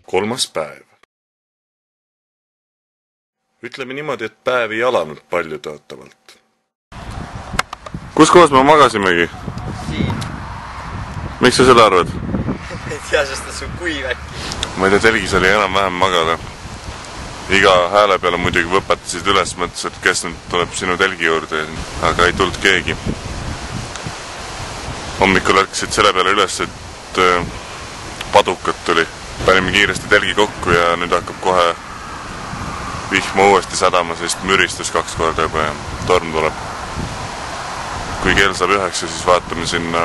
Kolmas päev. Ütleme niimoodi, et päev ei alanud palju tõotavalt. Kus kohas me magasimegi? Siin. Miks sa selle arvad? Ei tea, sest see on kuiv äkki. Ma ei tea, telgis oli enam-vähem magada. Iga hääle peale muidugi võpatasid üles, mõttes, et kes nüüd tuleb sinu telgi juurde, aga ei tulnud keegi. Hommikul ärkasid selle peale üles, et padukat tuli. Panime kiiresti telgi kokku ja nüüd hakkab kohe vihma uuesti sadama, sest müristus 2 korda juba ja torm tuleb. Kui kell saab 9, siis vaatame sinna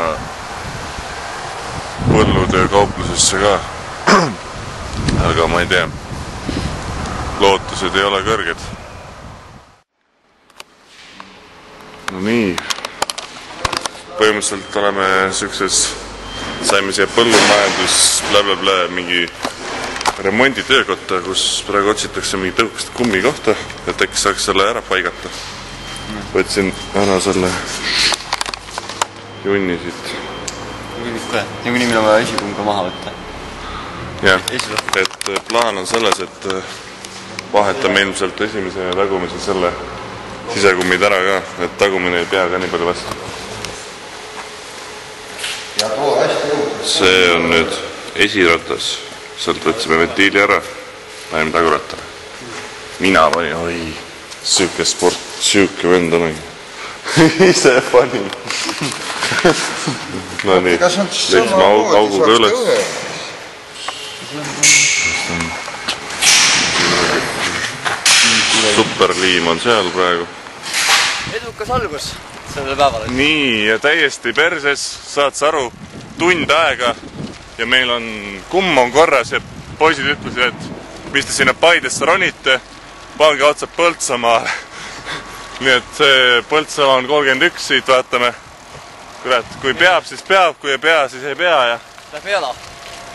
põllutöö kauplusesse ka. Aga ma ei tea. Lootused ei ole kõrged. No nii. Põhimõtteliselt oleme sükses saime siia põllumajandus blablabla mingi remonditöökotta, kus praegu otsitakse mingi tõukast kummi kohta, et äkki saaks selle ära paigata. Võtsin ära selle junni siit. Niikuinii meil on vaja esikumm ka maha võtta. Jah, et plaan on selles, et vahetame ilmselt esimese ja tagumise selle sisekummid ära ka, et tagumine ei pea ka nii palju vastu. See on nüüd esiratas, sealt võtsime ventiili ära, panime tagurattale. Mina panin, oi, süüke sport, süüke vend onegi. Ise panin. No nii, leidsime auguga üles. Superliim on seal praegu. Edukas algus sellele päevale. Nii, ja täiesti perses, saad sa aru, tund aega ja meil on kumm on korras ja poisid ütlesid, et mis te sinna Paidesse ronite, pange otsad Põltsamaale. Nii et see Põltsamaa on 31 siit, vaatame. Kurat, kui peab, siis peab, kui ei pea, siis ei pea ja läheb jala.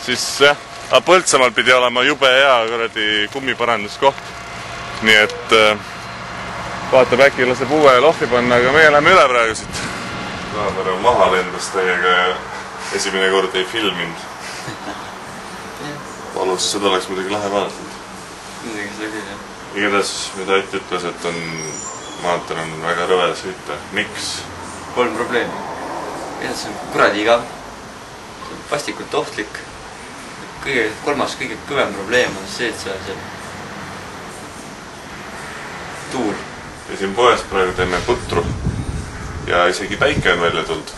Siis jah, aga Põltsamaal pidi olema jube hea kuradi kummiparanduskoht. Nii et vaatab äkki laseb uue lohvi panna, aga meie läheme üle praegu siit. Kaamera maha lendas teiega ja esimene kord ei filminud. Palus, seda oleks muidugi lahe vaadatud. Muidugi seda küll, jah. Igatahes, mida Ott ütles, et maanteel on väga rõve sõita. Miks? 3 probleemi. Esad see on kuradi igav. See on vastikult ohtlik. Kolmas kõige kõvem probleem on see, et see on see tuul. Ja siin poes praegu teeme putru ja isegi päike on välja tulnud.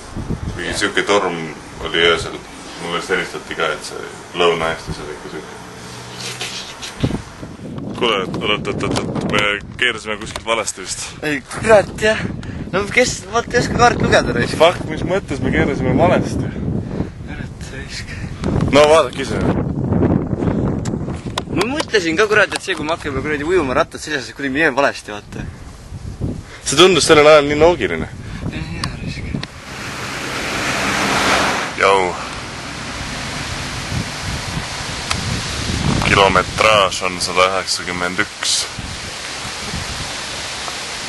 Kui siuke torm oli öösel, mulle helistati ka, et see Lõuna-Eestis oli ikka siuke. Kuule, oot, me keerasime kuskilt valesti vist. Ei, kurat, jah. No kes, vaat ei oska kaart lugeda raisk. Fakt, mis mõttes me keerasime valesti? Kurat, raisk. No vaadake ise. Ma mõtlesin ka kurat, et see, kui me hakkame kuradi ujuma rattad seljas, kuni me jääme valesti, vaata. See tundus sellel ajal nii loogiline. Hea raisk. Jau. Kilometraaž on 191.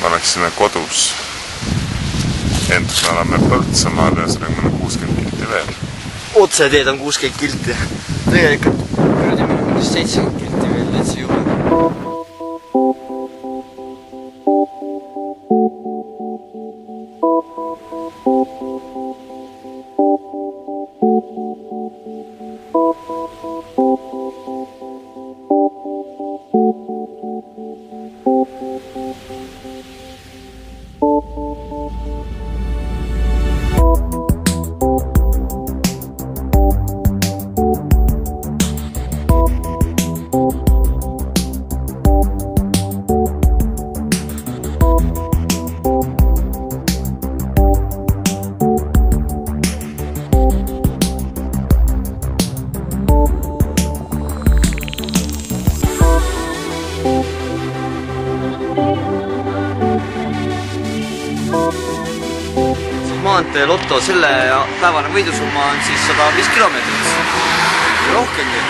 Me oleksime kodus. Ent me oleme Põltsamaal ja sellega on 60 kilti veel. Otseteed on 60 kilti. Tegelikult kuradi meil on 70 kilti veel, et see juhul. maantee loto selle päevane võidusumma on siis 105 kilomeetrit. Rohkemgi.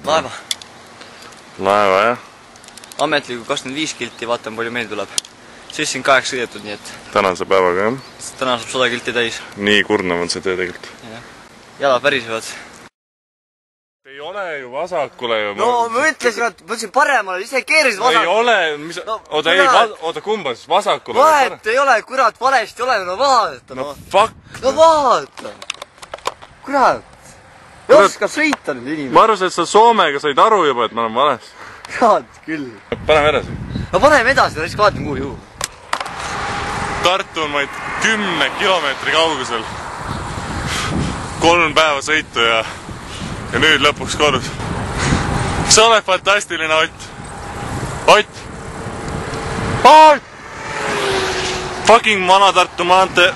Laeva. Laeva, jah. Ametliku 25 kilti, vaatan palju meil tuleb. 78 sõidetud, nii et... Tänase päevaga, jah. Täna saab 100 kilti täis. Nii kurnav on see töö tegelikult. Jalad pärisevad. Ei ole ju vasakule ju. No ma mõtlesin paremale, ise keerisid vasakule. Ei ole, mis... Oota, kumba siis? Vasakule? Vahet ei ole, kurat, valesti ole, no vaata. No fuck. No vaata. Kurat. Ja oskab sõita nüüd inimene. Ma arvasin, et sa Soomega said aru juba, et ma olen vales. Kurat küll. Paneme edasi. No paneme edasi, raisk vaatame kuhu juhu. Tartu on vaid 10 kilomeetri kaugusel. 3 päeva sõitu ja nüüd lõpuks kodus. Sa oled fantastiline, Ott. Ott! Ott! Fucking Vana Tartu maantee.